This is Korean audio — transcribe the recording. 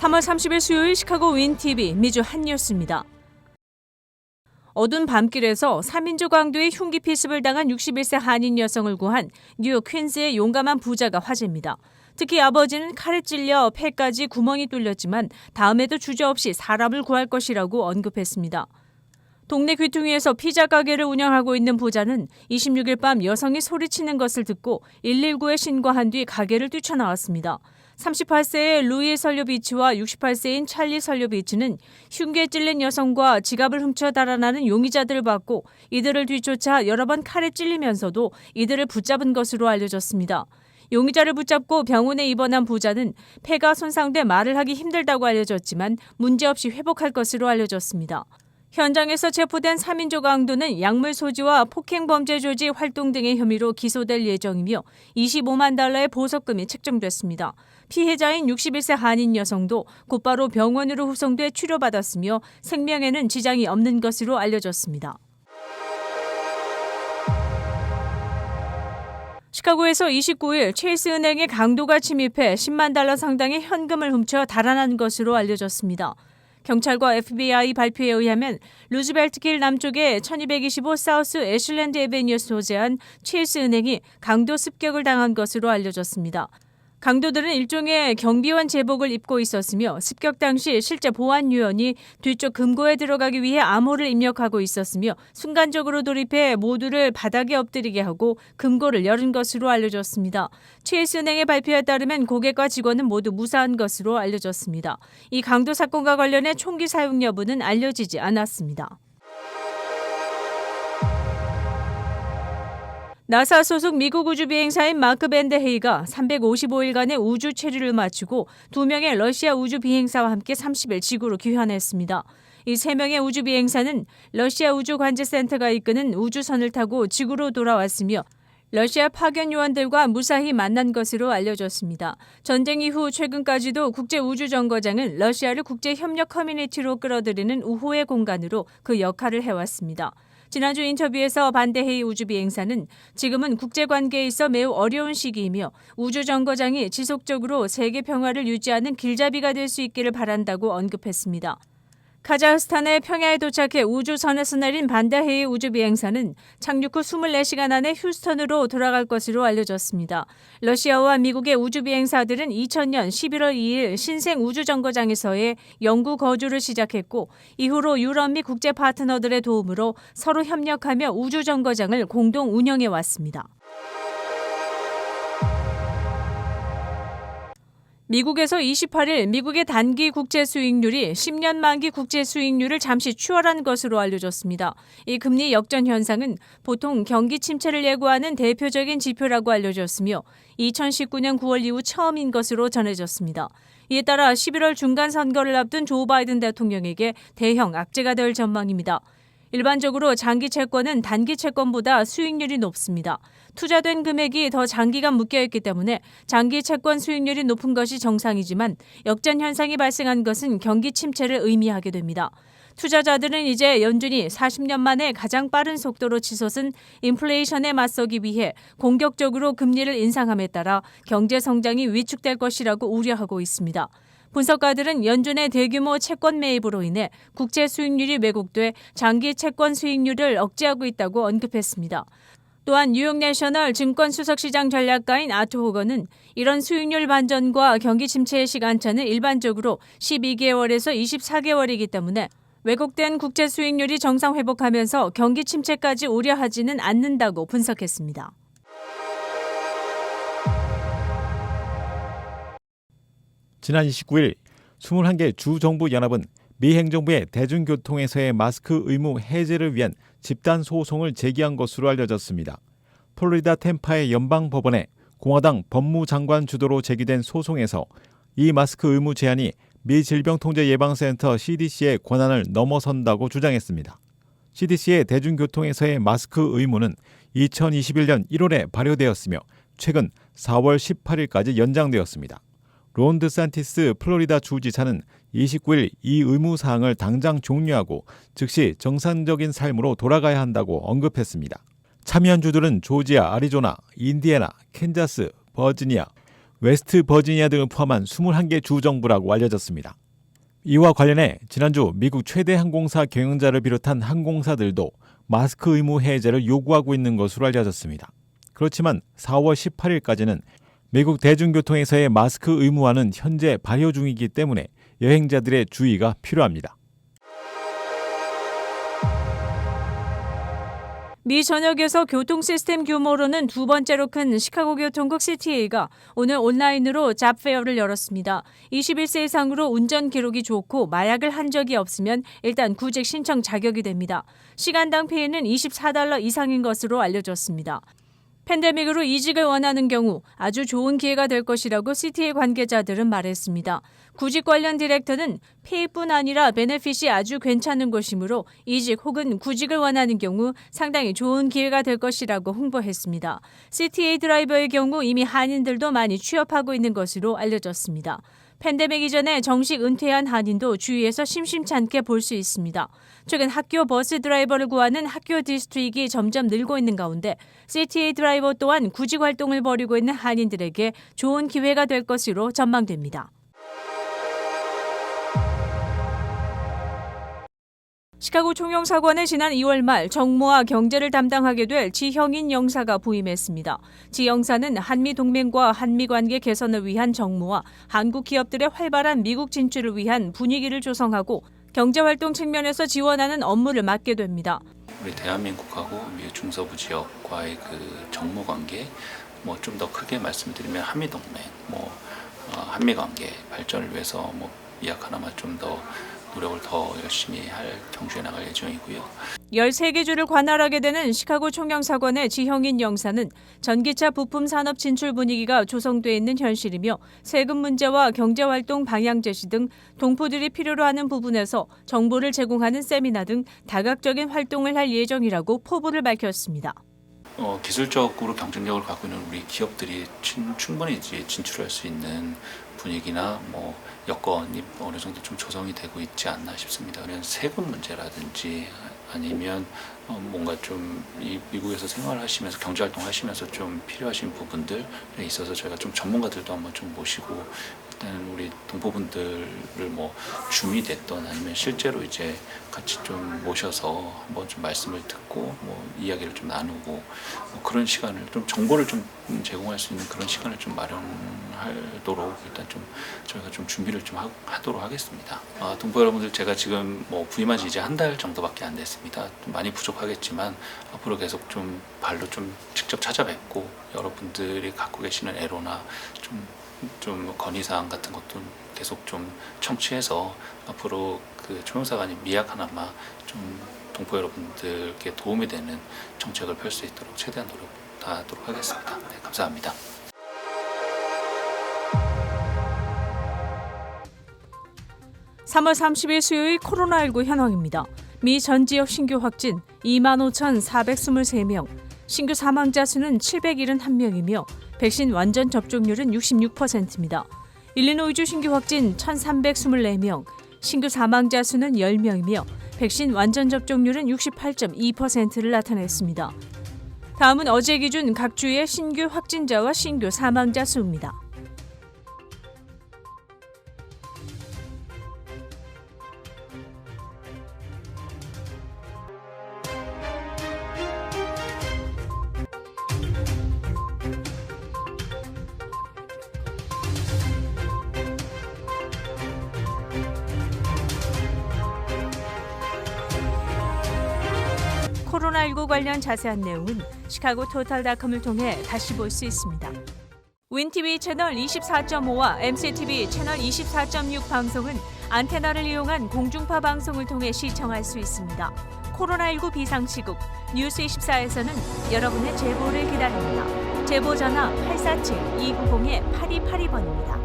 3월 30일 수요일 시카고 윈TV 미주 한뉴스입니다. 어두운 밤길에서 3인조 강도의 흉기 피습을 당한 61세 한인 여성을 구한 뉴욕 퀸즈의 용감한 부자가 화제입니다. 특히 아버지는 칼에 찔려 폐까지 구멍이 뚫렸지만 다음에도 주저없이 사람을 구할 것이라고 언급했습니다. 동네 귀퉁이에서 피자 가게를 운영하고 있는 부자는 26일 밤 여성이 소리치는 것을 듣고 119에 신고한 뒤 가게를 뛰쳐나왔습니다. 38세의 루이 설료비치와 68세인 찰리 설료비치는 흉기에 찔린 여성과 지갑을 훔쳐 달아나는 용의자들을 봤고 이들을 뒤쫓아 여러 번 칼에 찔리면서도 이들을 붙잡은 것으로 알려졌습니다. 용의자를 붙잡고 병원에 입원한 부자는 폐가 손상돼 말을 하기 힘들다고 알려졌지만 문제없이 회복할 것으로 알려졌습니다. 현장에서 체포된 3인조 강도는 약물 소지와 폭행범죄 조지 활동 등의 혐의로 기소될 예정이며 25만 달러의 보석금이 책정됐습니다. 피해자인 61세 한인 여성도 곧바로 병원으로 후송돼 치료받았으며 생명에는 지장이 없는 것으로 알려졌습니다. 시카고에서 29일 체이스 은행에 강도가 침입해 10만 달러 상당의 현금을 훔쳐 달아난 것으로 알려졌습니다. 경찰과 FBI 발표에 의하면 루즈벨트 길 남쪽의 1225 사우스 애슐랜드 애베뉴에 소재한 체이스 은행이 강도 습격을 당한 것으로 알려졌습니다. 강도들은 일종의 경비원 제복을 입고 있었으며 습격 당시 실제 보안 요원이 뒤쪽 금고에 들어가기 위해 암호를 입력하고 있었으며 순간적으로 돌입해 모두를 바닥에 엎드리게 하고 금고를 열은 것으로 알려졌습니다. 체이스 은행의 발표에 따르면 고객과 직원은 모두 무사한 것으로 알려졌습니다. 이 강도 사건과 관련해 총기 사용 여부는 알려지지 않았습니다. 나사 소속 미국 우주 비행사인 마크 밴드 헤이가 355일간의 우주 체류를 마치고 2명의 러시아 우주 비행사와 함께 30일 지구로 귀환했습니다. 이 3명의 우주 비행사는 러시아 우주 관제센터가 이끄는 우주선을 타고 지구로 돌아왔으며 러시아 파견 요원들과 무사히 만난 것으로 알려졌습니다. 전쟁 이후 최근까지도 국제우주정거장은 러시아를 국제협력 커뮤니티로 끌어들이는 우호의 공간으로 그 역할을 해왔습니다. 지난주 인터뷰에서 반대헤이 우주비행사는 지금은 국제관계에 있어 매우 어려운 시기이며 우주정거장이 지속적으로 세계 평화를 유지하는 길잡이가 될 수 있기를 바란다고 언급했습니다. 카자흐스탄의 평야에 도착해 우주선에서 내린 반다헤이 우주비행사는 착륙 후 24시간 안에 휴스턴으로 돌아갈 것으로 알려졌습니다. 러시아와 미국의 우주비행사들은 2000년 11월 2일 신생 우주정거장에서의 영구 거주를 시작했고 이후로 유럽 및 국제 파트너들의 도움으로 서로 협력하며 우주정거장을 공동 운영해왔습니다. 미국에서 28일 미국의 단기 국채 수익률이 10년 만기 국채 수익률을 잠시 추월한 것으로 알려졌습니다. 이 금리 역전 현상은 보통 경기 침체를 예고하는 대표적인 지표라고 알려졌으며 2019년 9월 이후 처음인 것으로 전해졌습니다. 이에 따라 11월 중간 선거를 앞둔 조 바이든 대통령에게 대형 악재가 될 전망입니다. 일반적으로 장기 채권은 단기 채권보다 수익률이 높습니다. 투자된 금액이 더 장기간 묶여있기 때문에 장기 채권 수익률이 높은 것이 정상이지만 역전 현상이 발생한 것은 경기 침체를 의미하게 됩니다. 투자자들은 이제 연준이 40년 만에 가장 빠른 속도로 치솟은 인플레이션에 맞서기 위해 공격적으로 금리를 인상함에 따라 경제 성장이 위축될 것이라고 우려하고 있습니다. 분석가들은 연준의 대규모 채권 매입으로 인해 국채 수익률이 왜곡돼 장기 채권 수익률을 억제하고 있다고 언급했습니다. 또한 뉴욕 내셔널 증권 수석시장 전략가인 아트 호건은 이런 수익률 반전과 경기 침체의 시간차는 일반적으로 12개월에서 24개월이기 때문에 왜곡된 국채 수익률이 정상 회복하면서 경기 침체까지 우려하지는 않는다고 분석했습니다. 지난 29일 21개 주정부 연합은 미 행정부의 대중교통에서의 마스크 의무 해제를 위한 집단 소송을 제기한 것으로 알려졌습니다. 플로리다 템파의 연방법원에 공화당 법무장관 주도로 제기된 소송에서 이 마스크 의무 제한이 미 질병통제예방센터 CDC의 권한을 넘어선다고 주장했습니다. CDC의 대중교통에서의 마스크 의무는 2021년 1월에 발효되었으며 최근 4월 18일까지 연장되었습니다. 론 드산티스 플로리다 주지사는 29일 이 의무 사항을 당장 종료하고 즉시 정상적인 삶으로 돌아가야 한다고 언급했습니다. 참여한 주들은 조지아, 아리조나, 인디애나, 캔자스, 버지니아, 웨스트 버지니아 등을 포함한 21개 주 정부라고 알려졌습니다. 이와 관련해 지난주 미국 최대 항공사 경영자를 비롯한 항공사들도 마스크 의무 해제를 요구하고 있는 것으로 알려졌습니다. 그렇지만 4월 18일까지는 미국 대중교통에서의 마스크 의무화는 현재 발효 중이기 때문에 여행자들의 주의가 필요합니다. 미 전역에서 교통 시스템 규모로는 두 번째로 큰 시카고 교통국 CTA가 오늘 온라인으로 잡페어를 열었습니다. 21세 이상으로 운전 기록이 좋고 마약을 한 적이 없으면 일단 구직 신청 자격이 됩니다. 시간당 페이는 $24 이상인 것으로 알려졌습니다. 팬데믹으로 이직을 원하는 경우 아주 좋은 기회가 될 것이라고 CTA 관계자들은 말했습니다. 구직 관련 디렉터는 페이뿐 아니라 베네핏이 아주 괜찮은 것이므로 이직 혹은 구직을 원하는 경우 상당히 좋은 기회가 될 것이라고 홍보했습니다. CTA 드라이버의 경우 이미 한인들도 많이 취업하고 있는 것으로 알려졌습니다. 팬데믹 이전에 정식 은퇴한 한인도 주위에서 심심찮게 볼 수 있습니다. 최근 학교 버스 드라이버를 구하는 학교 디스트릭이 점점 늘고 있는 가운데 CTA 드라이버 또한 구직 활동을 벌이고 있는 한인들에게 좋은 기회가 될 것으로 전망됩니다. 시카고 총영사관에 지난 2월 말 정무와 경제를 담당하게 될 지형인 영사가 부임했습니다. 지 영사는 한미 동맹과 한미 관계 개선을 위한 정무와 한국 기업들의 활발한 미국 진출을 위한 분위기를 조성하고 경제활동 측면에서 지원하는 업무를 맡게 됩니다. 우리 대한민국하고 미 중서부 지역과의 그 정무 관계, 좀 더 크게 말씀드리면 한미 동맹, 한미 관계 발전을 위해서 이약 하나만 좀 더 노력을 더 열심히 경주해 나갈 예정이고요. 13개 주를 관할하게 되는 시카고 총영사관의 지형인 영사는 전기차 부품 산업 진출 분위기가 조성돼 있는 현실이며 세금 문제와 경제활동 방향 제시 등 동포들이 필요로 하는 부분에서 정보를 제공하는 세미나 등 다각적인 활동을 할 예정이라고 포부를 밝혔습니다. 기술적으로 경쟁력을 갖고 있는 우리 기업들이 충분히 이제 진출할 수 있는 분위기나 여건이 어느 정도 좀 조성이 되고 있지 않나 싶습니다. 그냥 세금 문제라든지 아니면 뭔가 좀 미국에서 생활하시면서 경제활동 하시면서 좀 필요하신 부분들에 있어서 저희가 좀 전문가들도 한번 좀 모시고 일단 우리 동포분들을 줌이 됐던 아니면 실제로 이제 같이 좀 모셔서 한번 좀 말씀을 듣고 이야기를 좀 나누고 그런 시간을 좀 정보를 좀 제공할 수 있는 그런 시간을 좀 마련하도록 일단 좀 저희가 좀 준비를 좀 하도록 하겠습니다. 동포 여러분들 제가 지금 부임한 지 이제 한 달 정도밖에 안 됐습니다. 좀 많이 부족하겠지만 앞으로 계속 좀 발로 좀 직접 찾아뵙고 여러분들이 갖고 계시는 애로나 좀 건의사항 같은 것도 계속 좀 청취해서 앞으로 그 총영사관이 미약 하나마 좀 동포 여러분들께 도움이 되는 정책을 펼 수 있도록 최대한 노력 다하도록 하겠습니다. 네, 감사합니다. (3월 30일) 수요일 코로나19 현황입니다. 미 전 지역 신규 확진 25,423명, 신규 사망자 수는 771명이며 백신 완전 접종률은 66%입니다. 일리노이주 신규 확진 1,324명, 신규 사망자 수는 10명이며 백신 완전 접종률은 68.2%를 나타냈습니다. 다음은 어제 기준 각 주의 신규 확진자와 신규 사망자 수입니다. 코로나19 관련 자세한 내용은 시카고 토탈닷컴을 통해 다시 볼 수 있습니다. 윈TV 채널 24.5와 MCTV 채널 24.6 방송은 안테나를 이용한 공중파 방송을 통해 시청할 수 있습니다. 코로나19 비상시국 뉴스24에서는 여러분의 제보를 기다립니다. 제보 전화 847-290-8282번입니다.